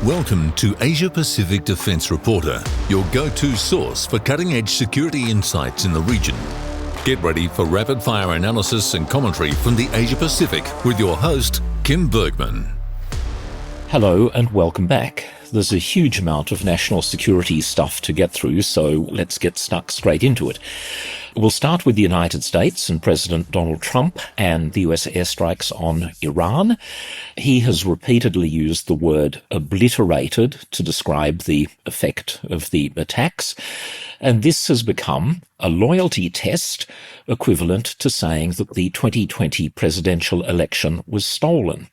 Welcome to Asia Pacific Defence Reporter, your go-to source for cutting-edge security insights in the region. Get ready for rapid-fire analysis and commentary from the Asia Pacific with your host, Kim Bergman. Hello and welcome back. There's a huge amount of national security stuff to get through, so let's get stuck straight into it. We'll start with the United States and President Donald Trump and the US airstrikes on Iran. He has repeatedly used the word obliterated to describe the effect of the attacks, and this has become a loyalty test equivalent to saying that the 2020 presidential election was stolen.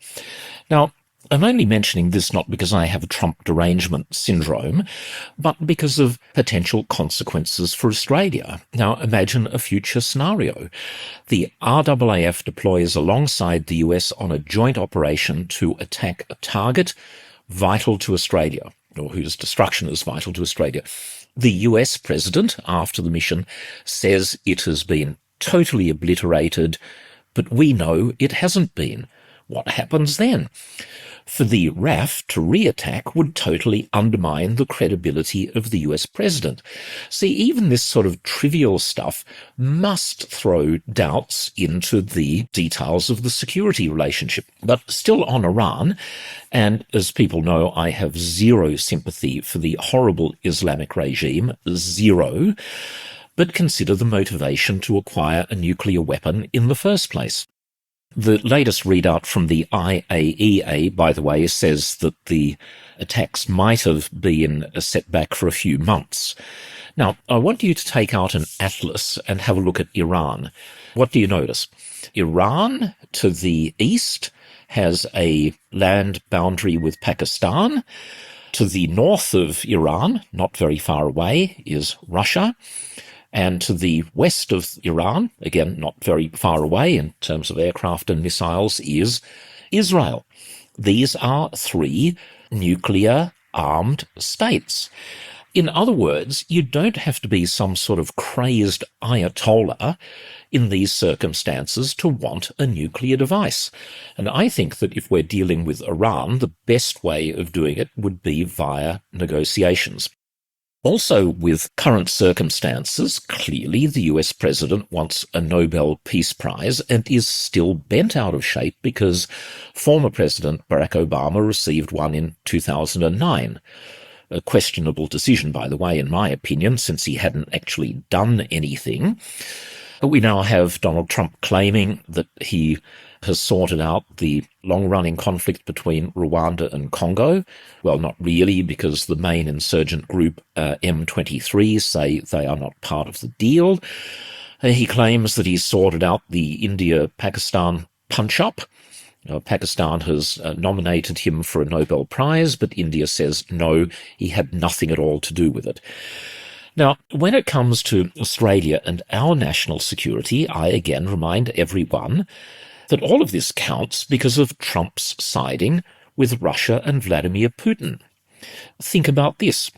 Now, I'm only mentioning this not because I have a Trump derangement syndrome, but because of potential consequences for Australia. Now, imagine a future scenario. The RAAF deploys alongside the US on a joint operation to attack a target vital to Australia, or whose destruction is vital to Australia. The US president, after the mission, says it has been totally obliterated, but we know it hasn't been. What happens then? For the RAF to re-attack would totally undermine the credibility of the US president. See, even this sort of trivial stuff must throw doubts into the details of the security relationship. But still on Iran, and as people know, I have zero sympathy for the horrible Islamic regime, zero, but consider the motivation to acquire a nuclear weapon in the first place. The latest readout from the IAEA, by the way, says that the attacks might have been a setback for a few months. Now, I want you to take out an atlas and have a look at Iran. What do you notice? Iran, to the east, has a land boundary with Pakistan. To the north of Iran, not very far away, is Russia. And to the west of Iran, again, not very far away in terms of aircraft and missiles, is Israel. These are three nuclear-armed states. In other words, you don't have to be some sort of crazed Ayatollah in these circumstances to want a nuclear device. And I think that if we're dealing with Iran, the best way of doing it would be via negotiations. Also, with current circumstances, clearly the US president wants a Nobel Peace Prize and is still bent out of shape because former President Barack Obama received one in 2009. A questionable decision, by the way, in my opinion, since he hadn't actually done anything. But we now have Donald Trump claiming that he has sorted out the long-running conflict between Rwanda and Congo. Well, not really, because the main insurgent group, M23, say they are not part of the deal. He claims that he's sorted out the India-Pakistan punch-up. Pakistan has nominated him for a Nobel Prize, but India says no, he had nothing at all to do with it. Now, when it comes to Australia and our national security, I again remind everyone that all of this counts because of Trump's siding with Russia and Vladimir Putin. Think about this.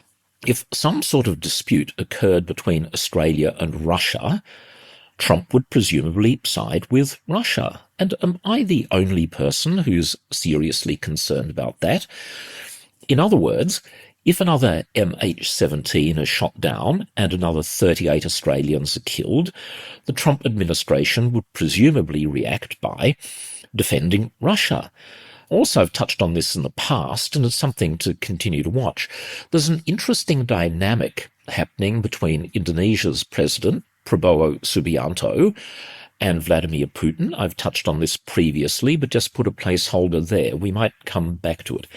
If some sort of dispute occurred between Australia and Russia, Trump would presumably side with Russia. And am I the only person who's seriously concerned about that? In other words, if another MH17 is shot down and another 38 Australians are killed, the Trump administration would presumably react by defending Russia. Also, I've touched on this in the past, and it's something to continue to watch. There's an interesting dynamic happening between Indonesia's president, Prabowo Subianto, and Vladimir Putin. I've touched on this previously, but just put a placeholder there. We might come back to it.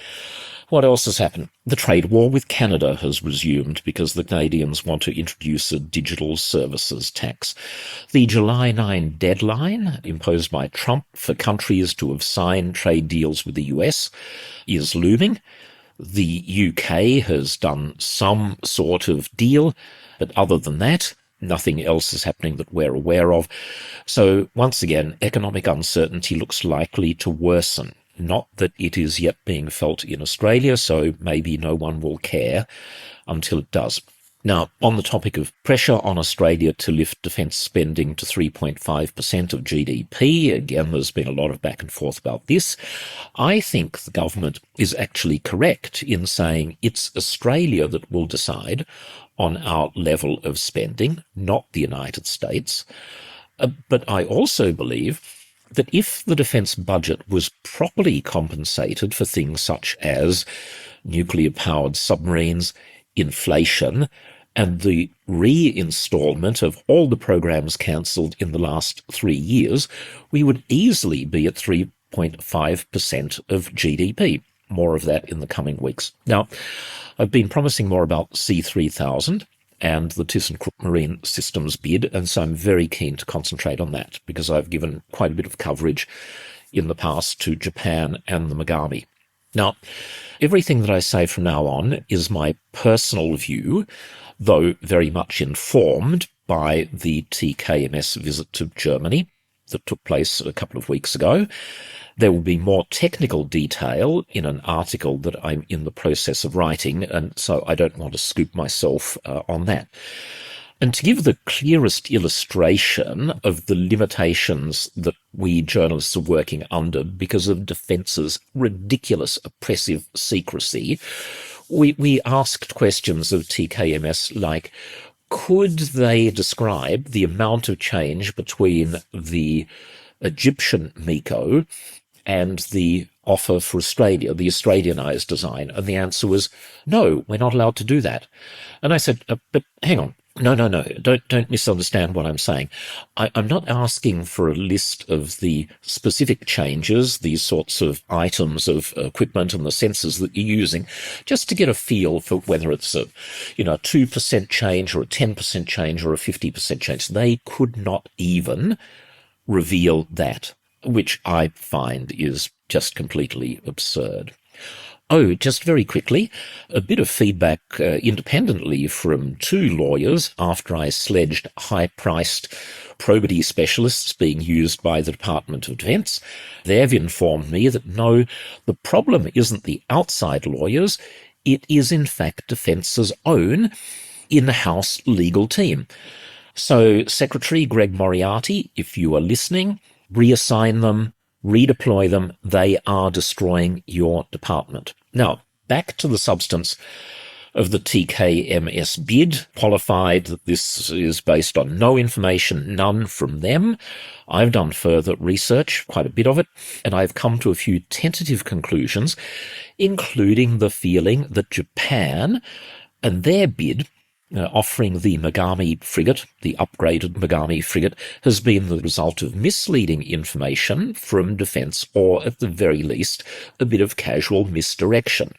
What else has happened? The trade war with Canada has resumed because the Canadians want to introduce a digital services tax. The July 9 deadline imposed by Trump for countries to have signed trade deals with the US is looming. The UK has done some sort of deal, but other than that, nothing else is happening that we're aware of. So once again, economic uncertainty looks likely to worsen. Not that it is yet being felt in Australia, so maybe no one will care until it does. Now, on the topic of pressure on Australia to lift defence spending to 3.5% of GDP, again, there's been a lot of back and forth about this. I think the government is actually correct in saying it's Australia that will decide on our level of spending, not the United States. But I also believe that if the defence budget was properly compensated for things such as nuclear-powered submarines, inflation, and the reinstalment of all the programs cancelled in the last 3 years, we would easily be at 3.5% of GDP. More of that in the coming weeks. Now, I've been promising more about C3000 and the ThyssenKrupp Marine Systems bid, and so I'm very keen to concentrate on that because I've given quite a bit of coverage in the past to Japan and the Megami. Now, everything that I say from now on is my personal view, though very much informed by the TKMS visit to Germany that took place a couple of weeks ago. There will be more technical detail in an article that I'm in the process of writing, and so I don't want to scoop myself on that. And to give the clearest illustration of the limitations that we journalists are working under because of Defence's ridiculous oppressive secrecy, we asked questions of TKMS like, could they describe the amount of change between the Egyptian MECO and the offer for Australia, the Australianised design? And the answer was, no, we're not allowed to do that. And I said, but hang on. No, don't misunderstand what I'm saying. I'm not asking for a list of the specific changes, these sorts of items of equipment and the sensors that you're using, just to get a feel for whether it's a 2% change or a 10% change or a 50% change. They could not even reveal that, which I find is just completely absurd. Oh, just very quickly, a bit of feedback independently from 2 lawyers after I sledged high-priced probity specialists being used by the Department of Defence. They've informed me that no, the problem isn't the outside lawyers, it is in fact Defence's own in-house legal team. So, Secretary Greg Moriarty, if you are listening, reassign them, redeploy them. They are destroying your department. Now, back to the substance of the TKMS bid, qualified that this is based on no information, none from them. I've done further research, quite a bit of it, and I've come to a few tentative conclusions, including the feeling that Japan and their bid offering the Megami frigate, the upgraded Megami frigate, has been the result of misleading information from Defence, or at the very least, a bit of casual misdirection.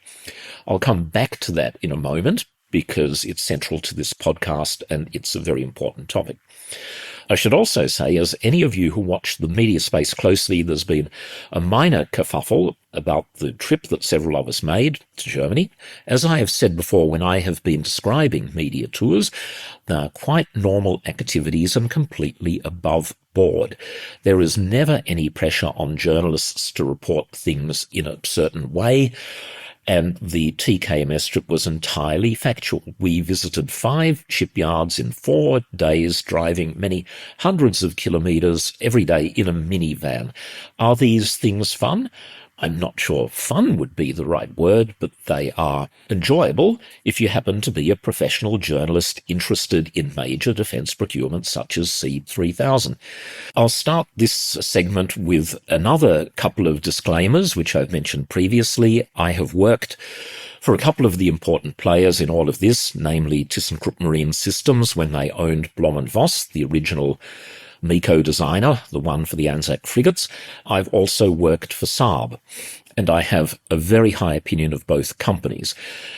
I'll come back to that in a moment, because it's central to this podcast and it's a very important topic. I should also say, as any of you who watch the media space closely, there's been a minor kerfuffle about the trip that several of us made to Germany. As I have said before, when I have been describing media tours, they're quite normal activities and completely above board. There is never any pressure on journalists to report things in a certain way. And the TKMS trip was entirely factual. We visited 5 shipyards in 4 days, driving many hundreds of kilometres every day in a minivan. Are these things fun? I'm not sure fun would be the right word, but they are enjoyable if you happen to be a professional journalist interested in major defence procurement such as C3000. I'll start this segment with another couple of disclaimers, which I've mentioned previously. I have worked for a couple of the important players in all of this, namely ThyssenKrupp Marine Systems when they owned Blom & Voss, the original MECO designer, the one for the Anzac frigates. I've also worked for Saab, and I have a very high opinion of both companies.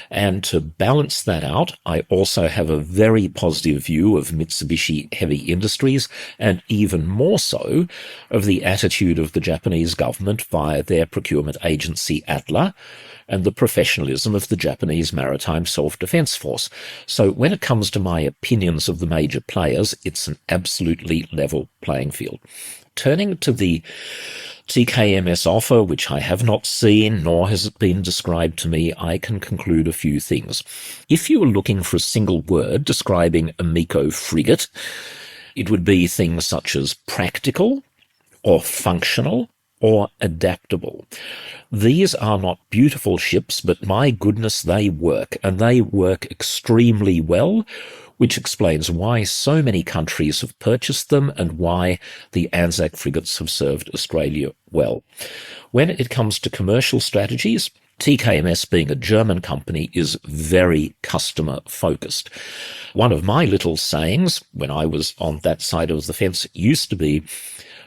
And to balance that out, I also have a very positive view of Mitsubishi Heavy Industries, and even more so of the attitude of the Japanese government via their procurement agency ATLA, and the professionalism of the Japanese Maritime Self-Defense Force. So when it comes to my opinions of the major players, it's an absolutely level playing field. Turning to the TKMS offer, which I have not seen, nor has it been described to me, I can conclude a few things. If you were looking for a single word describing a MECO frigate, it would be things such as practical, or functional, or adaptable. These are not beautiful ships, but my goodness, they work, and they work extremely well, which explains why so many countries have purchased them and why the Anzac frigates have served Australia well. When it comes to commercial strategies, TKMS, being a German company, is very customer-focused. One of my little sayings, when I was on that side of the fence, used to be,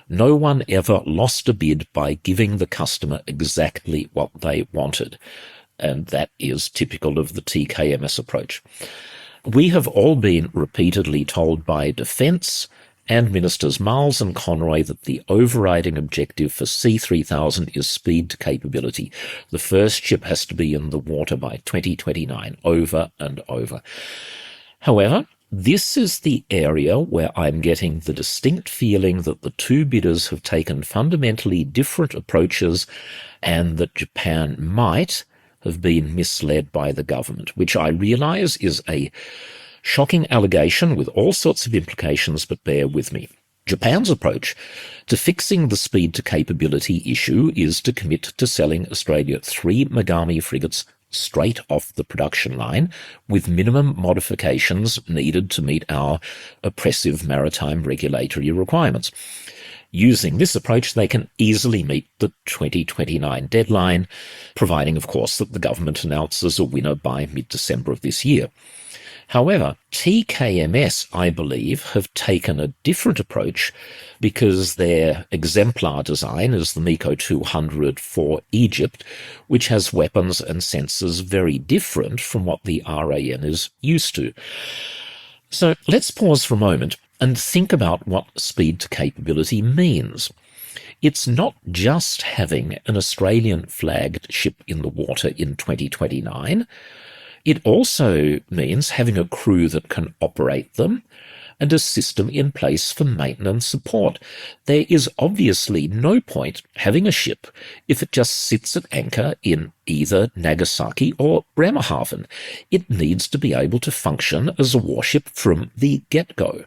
no one ever lost a bid by giving the customer exactly what they wanted. And that is typical of the TKMS approach. We have all been repeatedly told by Defence and Ministers Miles and Conroy that the overriding objective for C3000 is speed to capability. The first ship has to be in the water by 2029, over and over. However, this is the area where I'm getting the distinct feeling that the two bidders have taken fundamentally different approaches and that Japan might have been misled by the government, which I realise is a shocking allegation with all sorts of implications, but bear with me. Japan's approach to fixing the speed to capability issue is to commit to selling Australia 3 Megami frigates straight off the production line, with minimum modifications needed to meet our oppressive maritime regulatory requirements. Using this approach, they can easily meet the 2029 deadline, providing, of course, that the government announces a winner by mid-December of this year. However, TKMS, I believe, have taken a different approach because their exemplar design is the MECO 200 for Egypt, which has weapons and sensors very different from what the RAN is used to. So let's pause for a moment and think about what speed to capability means. It's not just having an Australian-flagged ship in the water in 2029. It also means having a crew that can operate them and a system in place for maintenance support. There is obviously no point having a ship if it just sits at anchor in either Nagasaki or Bremerhaven. It needs to be able to function as a warship from the get-go.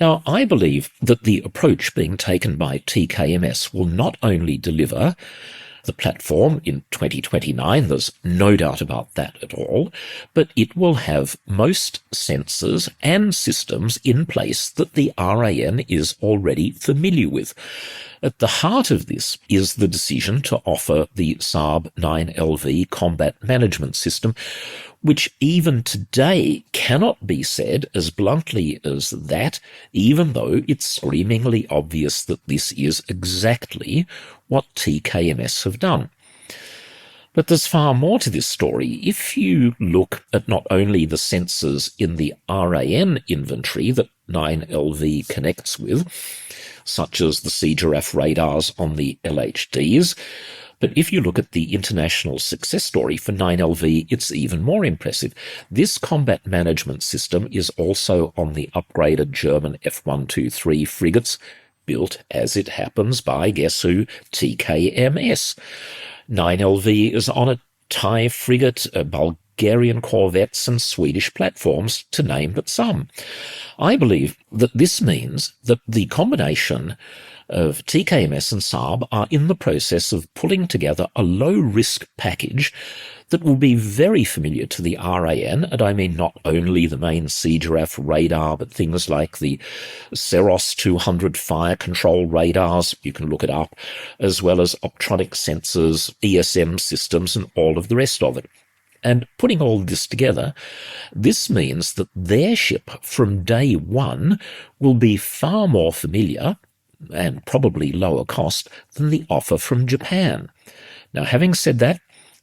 Now, I believe that the approach being taken by TKMS will not only deliver the platform in 2029, there's no doubt about that at all, but it will have most sensors and systems in place that the RAN is already familiar with. At the heart of this is the decision to offer the Saab 9LV combat management system, which even today cannot be said as bluntly as that, even though it's screamingly obvious that this is exactly what TKMS have done. But there's far more to this story. If you look at not only the sensors in the RAN inventory that 9LV connects with, such as the Sea Giraffe radars on the LHDs, but if you look at the international success story for 9LV, it's even more impressive. This combat management system is also on the upgraded German F123 frigates, built, as it happens, by, guess who, TKMS. 9LV is on a Thai frigate, Bulgarian corvettes and Swedish platforms, to name but some. I believe that this means that the combination of TKMS and Saab are in the process of pulling together a low-risk package that will be very familiar to the RAN, and I mean not only the main Sea Giraffe radar, but things like the Ceros 200 fire control radars, you can look it up, as well as optronic sensors, ESM systems, and all of the rest of it. And putting all this together, this means that their ship from day one will be far more familiar and probably lower cost than the offer from Japan. Now, having said that,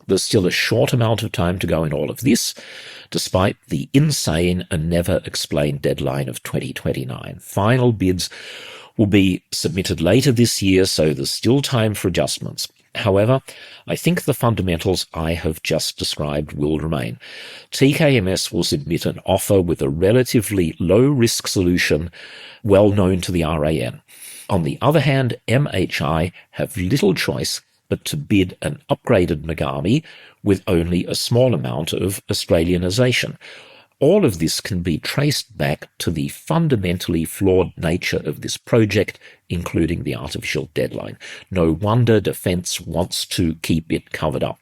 there's still a short amount of time to go in all of this, despite the insane and never explained deadline of 2029. Final bids will be submitted later this year, so there's still time for adjustments. However, I think the fundamentals I have just described will remain. TKMS will submit an offer with a relatively low-risk solution well known to the RAN. On the other hand, MHI have little choice but to bid an upgraded Megami with only a small amount of Australianisation. All of this can be traced back to the fundamentally flawed nature of this project, including the artificial deadline. No wonder Defence wants to keep it covered up.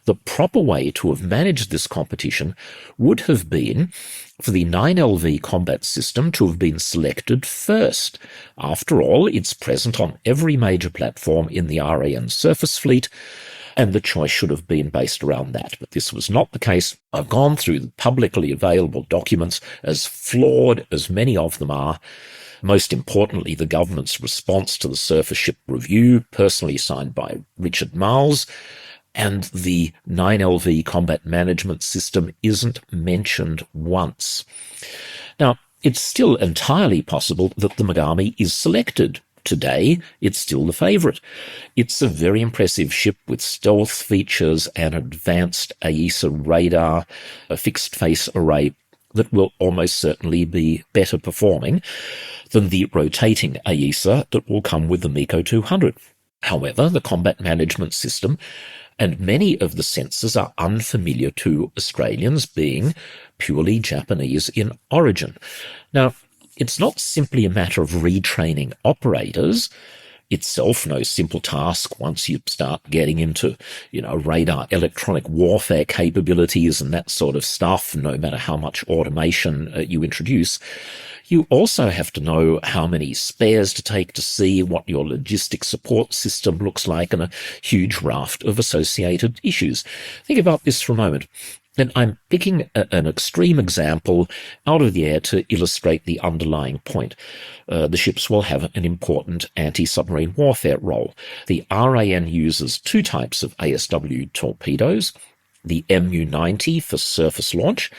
The proper way to have managed this competition would have been for the 9LV combat system to have been selected first. After all, it's present on every major platform in the RAN surface fleet, and the choice should have been based around that. But this was not the case. I've gone through the publicly available documents, as flawed as many of them are. Most importantly, the government's response to the surface ship review, personally signed by Richard Marles, and the 9LV combat management system isn't mentioned once. Now, it's still entirely possible that the Megami is selected. Today, it's still the favourite. It's a very impressive ship with stealth features and advanced AESA radar, a fixed-face array that will almost certainly be better performing than the rotating AESA that will come with the MECO 200. However, the combat management system and many of the sensors are unfamiliar to Australians, being purely Japanese in origin. Now, it's not simply a matter of retraining operators, itself no simple task once you start getting into, radar electronic warfare capabilities and that sort of stuff, no matter how much automation you introduce. You also have to know how many spares to take to sea, what your logistic support system looks like, and a huge raft of associated issues. Think about this for a moment. And I'm picking an extreme example out of the air to illustrate the underlying point. The ships will have an important anti-submarine warfare role. The RAN uses two types of ASW torpedoes, the MU-90 for surface launch,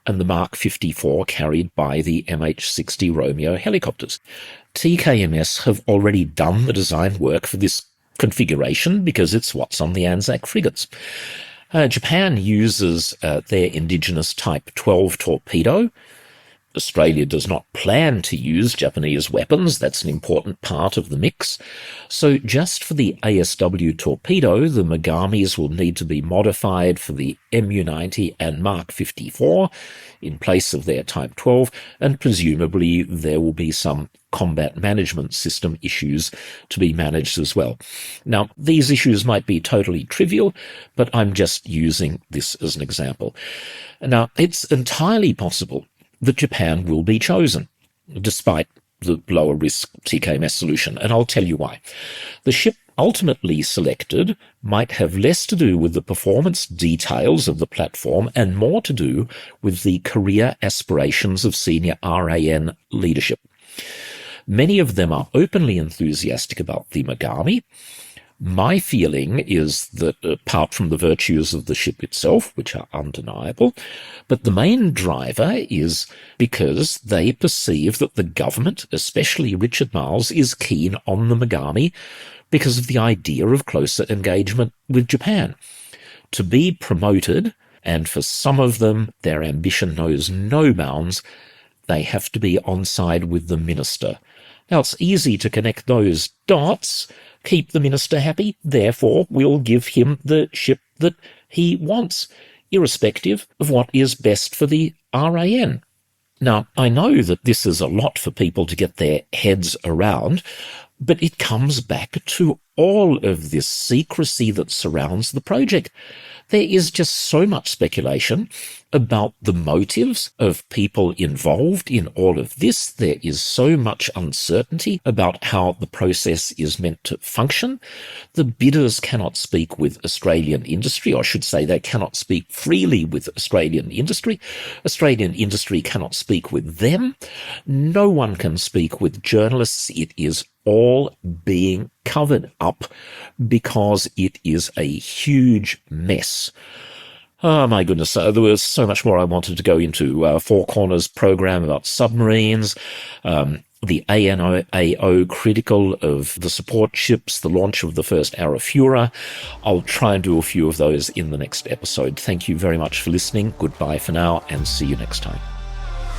and the Mark 54 carried by the MH-60 Romeo helicopters. TKMS have already done the design work for this configuration because it's what's on the Anzac frigates. Japan uses their indigenous Type 12 torpedo. Australia does not plan to use Japanese weapons. That's an important part of the mix. So just for the ASW torpedo, the Megamis will need to be modified for the MU-90 and Mark 54 in place of their Type 12, and presumably there will be some combat management system issues to be managed as well. Now, these issues might be totally trivial, but I'm just using this as an example. Now, it's entirely possible that Japan will be chosen, despite the lower risk TKMS solution, and I'll tell you why. The ship ultimately selected might have less to do with the performance details of the platform and more to do with the career aspirations of senior RAN leadership. Many of them are openly enthusiastic about the Megami. My feeling is that, apart from the virtues of the ship itself, which are undeniable, but the main driver is because they perceive that the government, especially Richard Marles, is keen on the Megami because of the idea of closer engagement with Japan. To be promoted, and for some of them, their ambition knows no bounds, they have to be on side with the minister. Now, it's easy to connect those dots. Keep the minister happy, therefore we'll give him the ship that he wants, irrespective of what is best for the RAN. Now, I know that this is a lot for people to get their heads around, but it comes back to all of this secrecy that surrounds the project. There is just so much speculation about the motives of people involved in all of this. There is so much uncertainty about how the process is meant to function. The bidders cannot speak with Australian industry, or I should say they cannot speak freely with Australian industry. Australian industry cannot speak with them. No one can speak with journalists. It is all being covered up because it is a huge mess. Oh my goodness, there was so much more I wanted to go into. Four Corners program about submarines, the ANAO critical of the support ships, the launch of the first Arafura. I'll try and do a few of those in the next episode. Thank you very much for listening. Goodbye for now, and see you next time.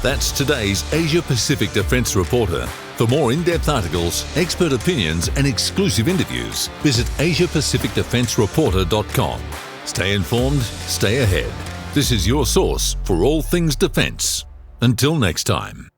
That's today's Asia Pacific Defence Reporter. For more in-depth articles, expert opinions and exclusive interviews, visit AsiaPacificDefenceReporter.com. Stay informed, stay ahead. This is your source for all things defence. Until next time.